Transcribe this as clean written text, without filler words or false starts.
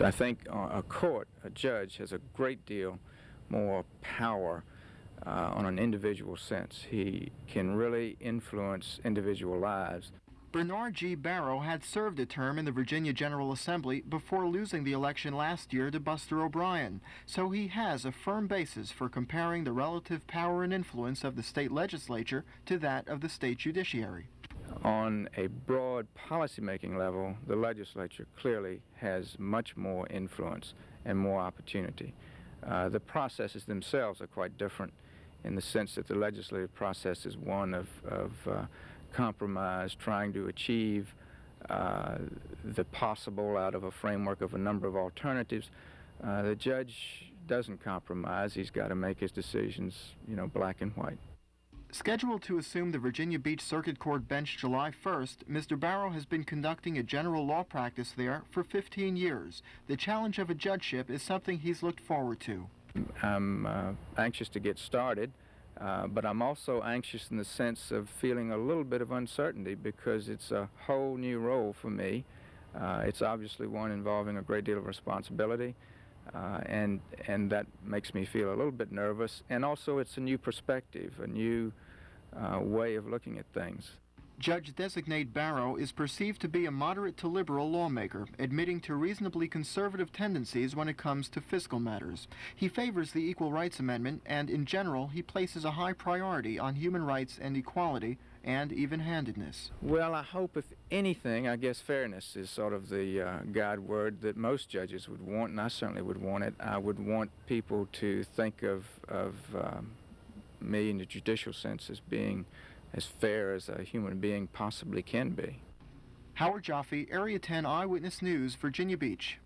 I think a court, a judge, has a great deal more power on an individual sense. He can really influence individual lives. Bernard G. Barrow had served a term in the Virginia General Assembly before losing the election last year to Buster O'Brien, so he has a firm basis for comparing the relative power and influence of the state legislature to that of the state judiciary. On a broad policymaking level, the legislature clearly has much more influence and more opportunity. The processes themselves are quite different in the sense that the legislative process is one of compromise, trying to achieve the possible out of a framework of a number of alternatives. The judge doesn't compromise. He's got to make his decisions, black and white. Scheduled to assume the Virginia Beach Circuit Court bench July 1st, Mr. Barrow has been conducting a general law practice there for 15 years. The challenge of a judgeship is something he's looked forward to. I'm anxious to get started, but I'm also anxious in the sense of feeling a little bit of uncertainty because it's a whole new role for me. It's obviously one involving a great deal of responsibility, and that makes me feel a little bit nervous. And also it's a new perspective, a new way of looking at things. Judge-designate Barrow is perceived to be a moderate to liberal lawmaker, admitting to reasonably conservative tendencies when it comes to fiscal matters. He favors the Equal Rights Amendment, and in general, he places a high priority on human rights and equality and even-handedness. Well, I hope, if anything, I guess fairness is sort of the guide word that most judges would want, and I certainly would want it. I would want people to think of me in the judicial sense as being as fair as a human being possibly can be. Howard Jaffe, Area 10 Eyewitness News, Virginia Beach.